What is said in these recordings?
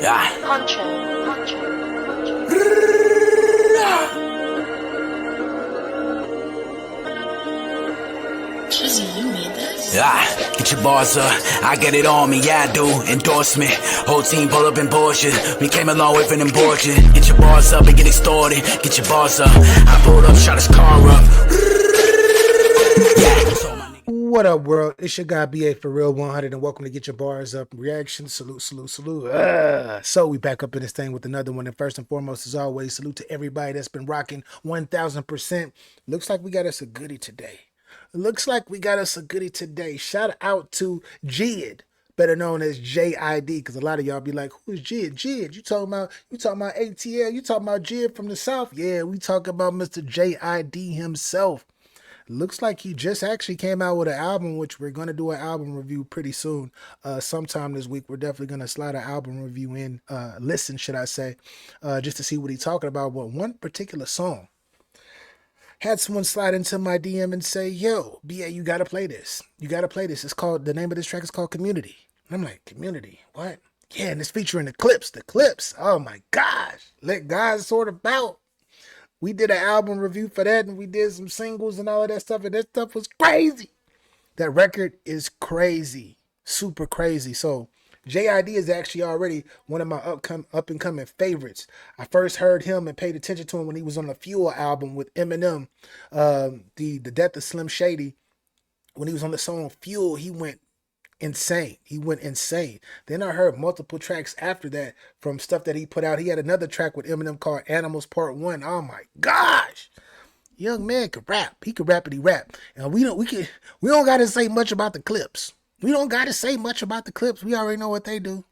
Get your bars up, I get it on me, yeah I do. Endorsement, whole team pull up in Porsche. We came a long way from them Porsche. Get your bars up and get extorted. Get your bars up, I pulled up, shot his car up. What up, world? It's your guy BA for Real 100, and welcome to Get Your Bars Up Reaction. Salute. So we back up in this thing with another one. And first and foremost, as always, salute to everybody that's been rocking 1000%. Looks like we got us a goodie today. Shout out to JID, better known as JID, because a lot of y'all be like, who is JID? JID, you talking about ATL? You talking about JID from the South? Yeah, we talking about Mr. JID himself. Looks like he just actually came out with an album, which we're going to do an album review pretty soon. Sometime this week, we're definitely going to slide an album review in, listen, should I say, just to see what he's talking about. But one particular song, had someone slide into my DM and say, yo, BA, you got to play this. It's called, the name of this track is called Community. And I'm like, Community? What? Yeah, and it's featuring the Clipse. Oh my gosh. Let God sort about. We did an album review for that, and we did some singles and all of that stuff, and that stuff was crazy. That record is crazy, super crazy. So JID is actually already one of my up-and-coming favorites. I first heard him and paid attention to him when he was on the Fuel album with Eminem, the Death of Slim Shady. When he was on the song Fuel, he went insane. Then I heard multiple tracks after that from stuff that he put out. He had another track with Eminem called Animals Part 1. Oh my gosh. Young man could rap. He could rappity rap. And we don't gotta say much about the Clipse. We already know what they do.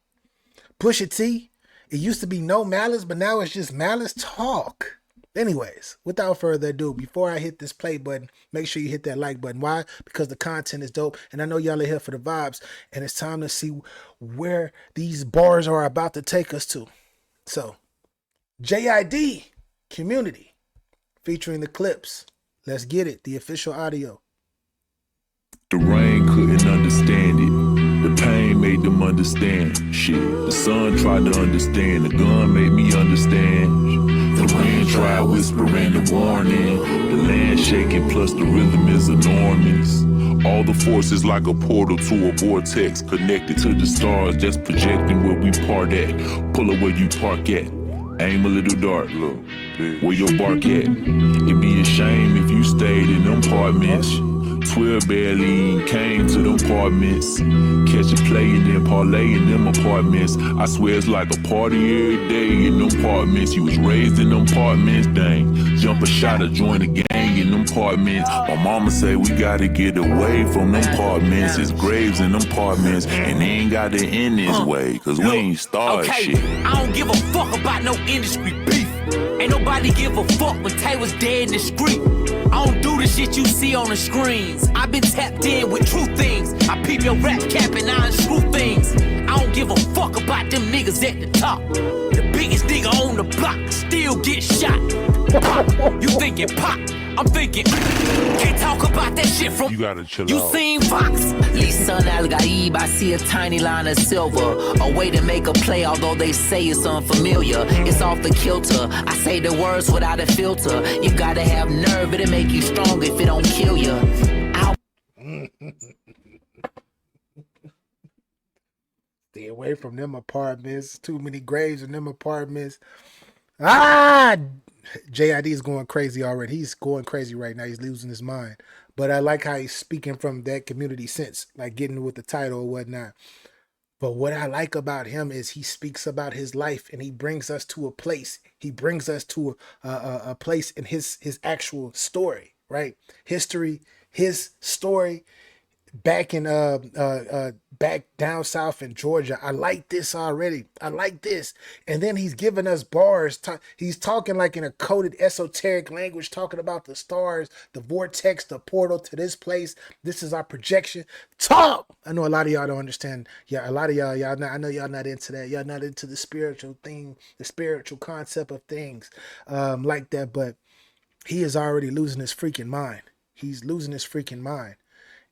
Pusha T. It used to be no Malice, but now it's just Malice talk. Anyways, without further ado, before I hit this play button, make sure you hit that like button. Why? Because the content is dope, and I know y'all are here for the vibes, and it's time to see where these bars are about to take us to. So, JID, Community, featuring the Clipse. Let's get it, the official audio. The rain couldn't understand it. The pain made them understand shit. The sun tried to understand. The gun made me understand. The wind tried whispering the warning. The land shaking plus the rhythm is enormous. All the forces like a portal to a vortex. Connected to the stars, just projecting where we part at. Pull up where you park at. Aim a little dark, look. Where your bark at? It'd be a shame if you stayed in them apartments. 12 barely came to them apartments. Catch a play and then parlay in them apartments. I swear it's like a party every day in them apartments. You was raised in them apartments, dang. Jump a shot or join a gang in them apartments. My mama say we gotta get away from them apartments. It's graves in them apartments, and they ain't got to end this way, cause we ain't start shit. I don't give a fuck about no industry beef. Ain't nobody give a fuck when Tay was dead in the street. I don't do the shit you see on the screens. I been tapped in with true things. I peep your rap cap and I unscrew things. I don't give a fuck about them niggas at the top. The biggest nigga on the block still get shot. You thinking pop, I'm thinking can't talk about that shit from. You gotta chill you out. Seen Fox? Lisa Al-Gaib, I see a tiny line of silver. A way to make a play, although they say it's unfamiliar. It's off the kilter. I say the words without a filter. You gotta have nerve, it'll make you strong if it don't kill you. Stay away from them apartments. Too many graves in them apartments. JID is going crazy already. He's going crazy right now. He's losing his mind. But I like how he's speaking from that community sense, like getting with the title or whatnot. But what I like about him is he speaks about his life, and he brings us to a place. He brings us to a place in his actual story, right? History, his story. Back in back down south in Georgia. I like this already. I like this. And then he's giving us bars. He's talking like in a coded esoteric language, talking about the stars, the vortex, the portal to this place. This is our projection. Talk. I know a lot of y'all don't understand. Yeah, a lot of y'all not, I know y'all not into that. Y'all not into the spiritual thing, the spiritual concept of things like that. But he is already losing his freaking mind. He's losing his freaking mind.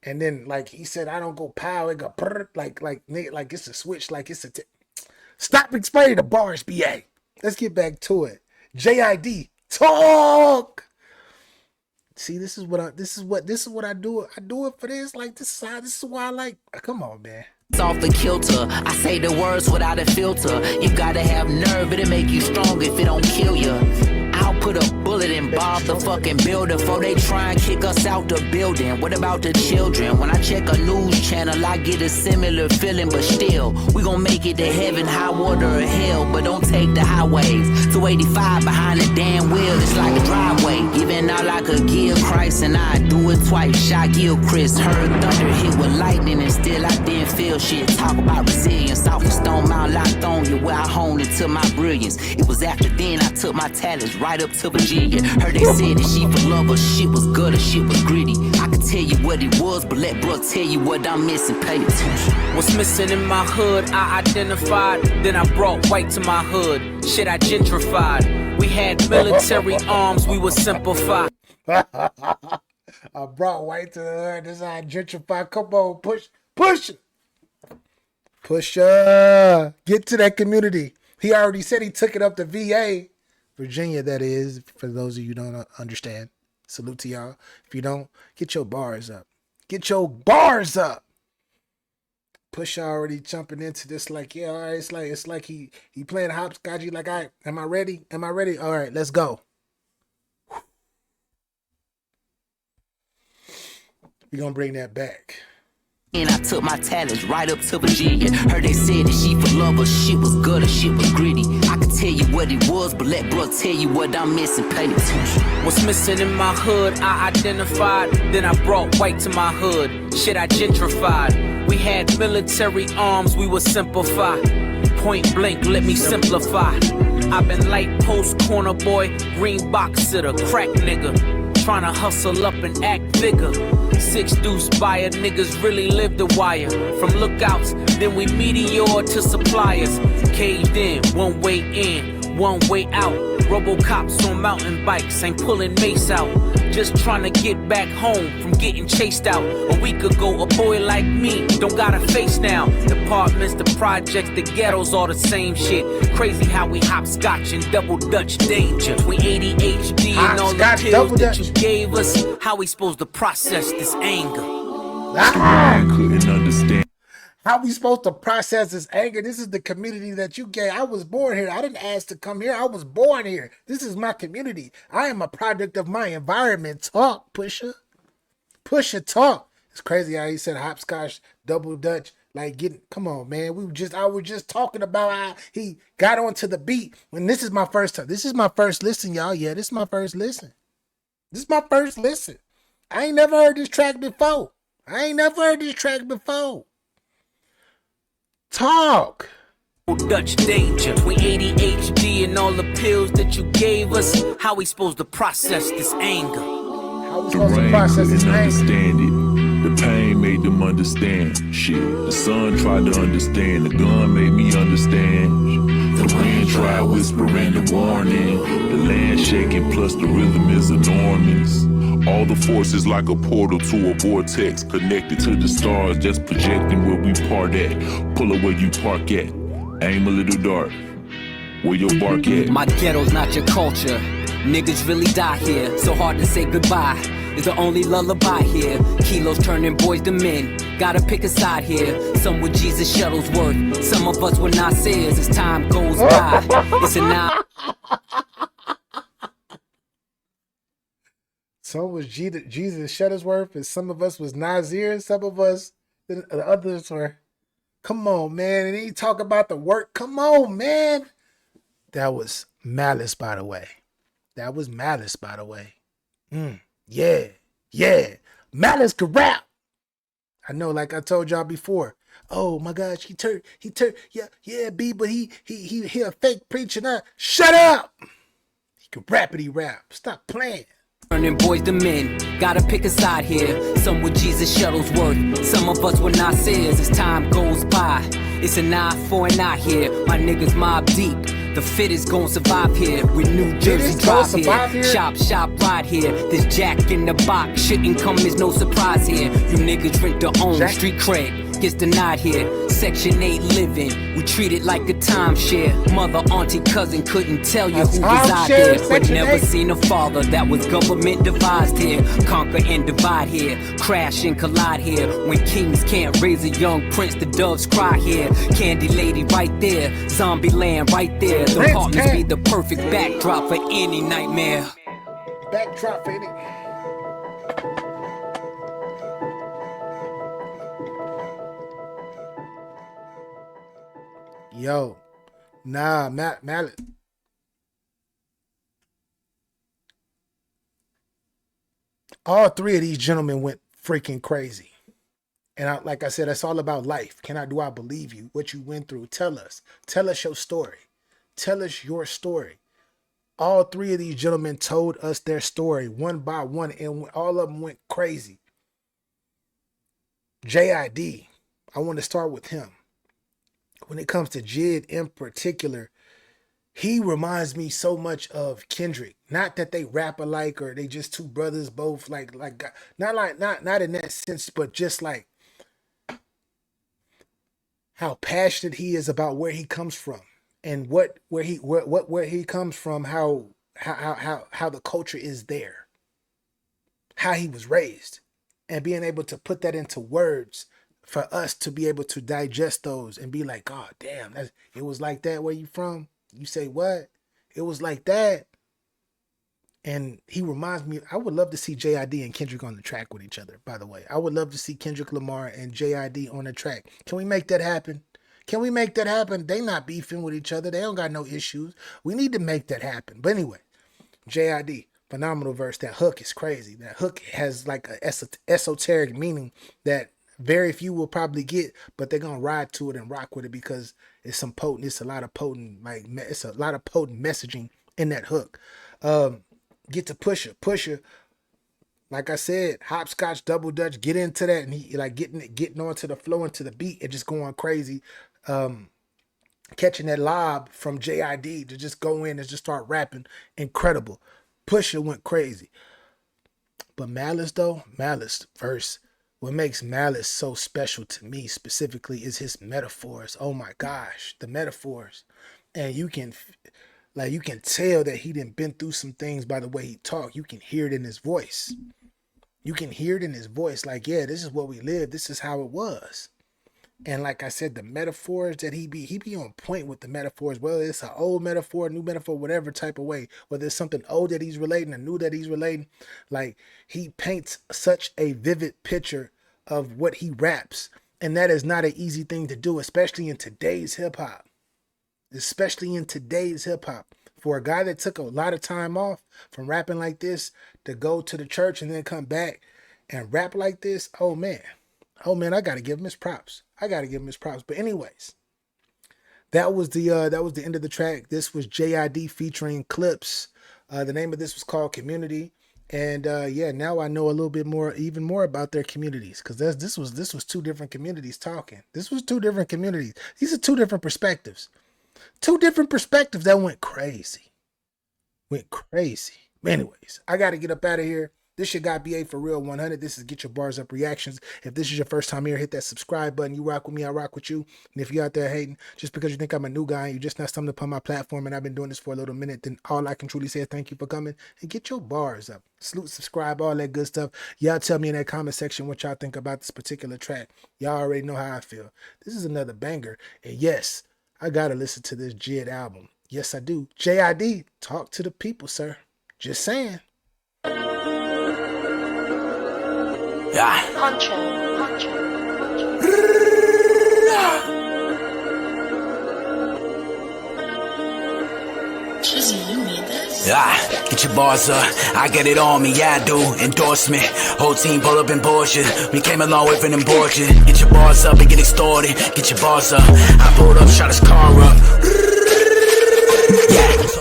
And then, like he said, I don't go pow, it go brr, like it's a switch, like it's a Stop explaining the bars, BA. Let's get back to it. JID, talk. See, this is what I do. I do it for this. Like this is why I like. Come on, man. Off the kilter, I say the words without a filter. You gotta have nerve, it'll make you strong if it don't kill you. I'll put a bullet in Bob the fucking builder before they try and kick us out the building. What about the children? When I check a news channel, I get a similar feeling, but still, we gon' make it to heaven, high water or hell, but don't take the highways. 285 behind the damn wheel, it's like a driveway. Giving out like a give Christ, and I do it twice. Shot Gilchrist, heard thunder hit with lightning, and still I didn't feel shit. Talk about resilience, off of Stone Mount, locked on you, where I honed into my brilliance. It was after then I took my talents right up to Virginia. Heard they said that she for love, but shit was good or shit was gritty. I could tell you what it was, but let Brooke tell you what I'm missing. Pay attention. What's missing in my hood, I identified. Then I brought white to my hood. Shit, I gentrified. We had military arms, we were simplified. I brought white to the hood. This is how I gentrify. Come on, Pusha. Pusha. Get to that community. He already said he took it up to VA. Virginia, that is, for those of you who don't understand. Salute to y'all. If you don't, get your bars up. Get your bars up. Pusha already jumping into this like, yeah, all right, it's like he playing hopscotch. Like, all right, am I ready? Am I ready? All right, let's go. We're going to bring that back. And I took my talents right up to Virginia. Heard they said that she for love, but shit was good or shit was gritty. I could tell you what it was, but let Brooke tell you what I'm missing. Pay attention. What's missing in my hood, I identified. Then I brought white to my hood. Shit, I gentrified. We had military arms, we were simplified. Point blank, let me simplify. I've been light post, corner boy, green box sitter, crack nigga. Tryna hustle up and act bigger. 6 deuce buyer, niggas really live the wire. From lookouts, then we meteor to suppliers. Caged in, one way in, one way out. Robocops on mountain bikes, ain't pulling mace out. Just tryna get back home from getting chased out. A week ago, a boy like me don't got a face now. The apartments, the projects, the ghettos, all the same shit. Crazy how we hopscotch and double dutch danger. Between ADHD and all the pills that you gave us, how we supposed to process this anger? I couldn't understand. How we supposed to process this anger? This is the community that you gave. I was born here. I didn't ask to come here. I was born here. This is my community. I am a product of my environment. Talk, Pusha. Pusha, talk. It's crazy how he said hopscotch, double dutch. Like getting, come on, man. I was just talking about how he got onto the beat. When this is my first time. This is my first listen, y'all. Yeah, this is my first listen. This is my first listen. I ain't never heard this track before. Talk. Dutch danger. Between ADHD and all the pills that you gave us, how we supposed to process this anger? How we The supposed to rain process couldn't this anger? understand it. The pain made them understand shit. The sun tried to understand. The gun made me understand. The wind tried whispering the warning. The land shaking plus the rhythm is enormous. All the forces like a portal to a vortex. Connected to the stars, just projecting where we part at. Pull up where you park at. Aim a little dark. Where your bark at? My ghetto's not your culture. Niggas really die here. So hard to say goodbye. It's the only lullaby here. Kilos turning boys to men. Gotta pick a side here. Some with Jesus Shuttlesworth. Some of us were Nasir's as time goes by. It's a now. Some was Jesus Shuttlesworth, and some of us was Nazir, some of us, the others were, come on, man. And he talk about the work. Come on, man. That was Malice, by the way. Yeah. Malice could rap. I know, like I told y'all before. Oh my gosh, he turned, yeah, B, but he a fake preacher now. Shut up. He could rappity rap. Stop playing. Turning boys to men, gotta pick a side here. Some with Jesus Shuttlesworth, some of us were Nasir's as time goes by. It's an eye for an eye here, my niggas mob deep. The fittest gon' survive here. We New Jersey drive here. Shop right here. This Jack in the box shouldn't come as no surprise here. You niggas rent the own street cred. gets denied here. Section 8 living, we treat it like a timeshare. Mother, auntie, cousin couldn't tell you who reside there, but never seen a father that was government devised here. Conquer and divide here, crash and collide here. When kings can't raise a young prince, the doves cry here. Candy lady right there, zombie land right there. The apartments be the perfect backdrop for any nightmare. Backdrop for any. Yo, nah, Malice. All three of these gentlemen went freaking crazy. And like I said, it's all about life. Do I believe you? What you went through? Tell us. Tell us your story. Tell us your story. All three of these gentlemen told us their story one by one, and all of them went crazy. JID, I want to start with him. When it comes to JID in particular, he reminds me so much of Kendrick. Not that they rap alike or they just two brothers both not in that sense, but just like how passionate he is about where he comes from and where he comes from, how the culture is there, how he was raised, and being able to put that into words for us to be able to digest those and be like, God damn, it was like that where you from? You say what? It was like that. And he reminds me, I would love to see JID and Kendrick on the track with each other, by the way. I would love to see Kendrick Lamar and JID on the track. Can we make that happen? Can we make that happen? They not beefing with each other. They don't got no issues. We need to make that happen. But anyway, JID, phenomenal verse. That hook is crazy. That hook has like an esoteric meaning that very few will probably get, but they're gonna ride to it and rock with it because it's a lot of potent messaging in that hook. Get to Pusha, like I said, hopscotch, double dutch, get into that, and he like getting onto the flow, into the beat, and just going crazy. Catching that lob from JID to just go in and just start rapping, incredible. Pusha went crazy, but Malice verse. What makes Malice so special to me specifically is his metaphors. Oh my gosh, the metaphors. And you can tell that he done been through some things by the way he talk. You can hear it in his voice. Like, yeah, this is what we live. This is how it was. And like I said, the metaphors that he be on point with the metaphors, whether it's an old metaphor, new metaphor, whatever type of way, whether it's something old that he's relating, or new that he's relating, like he paints such a vivid picture of what he raps. And that is not an easy thing to do, especially in today's hip hop. For a guy that took a lot of time off from rapping like this to go to the church and then come back and rap like this, oh man, I gotta give him his props. But anyways, that was the end of the track. This was JID featuring Clipse. The name of this was called Community. And now I know a little bit more, even more about their communities, because this was two different communities talking. These are two different perspectives. Two different perspectives that went crazy. Anyways, I got to get up out of here. This your guy BA for Real 100. This is Get Your Bars Up Reactions. If this is your first time here, hit that subscribe button. You rock with me, I rock with you. And if you're out there hating, just because you think I'm a new guy and you just not stumbled upon my platform and I've been doing this for a little minute, then all I can truly say is thank you for coming and get your bars up. Salute, subscribe, all that good stuff. Y'all tell me in that comment section what y'all think about this particular track. Y'all already know how I feel. This is another banger. And yes, I got to listen to this JID album. Yes, I do. JID, talk to the people, sir. Just saying. Yeah. Yeah, get your bars up, I get it on me, yeah I do, endorsement, whole team pull up in Porsche, we came a long way from them Porsche, get your bars up and get extorted, get your bars up, I pulled up, shot his car up, yeah.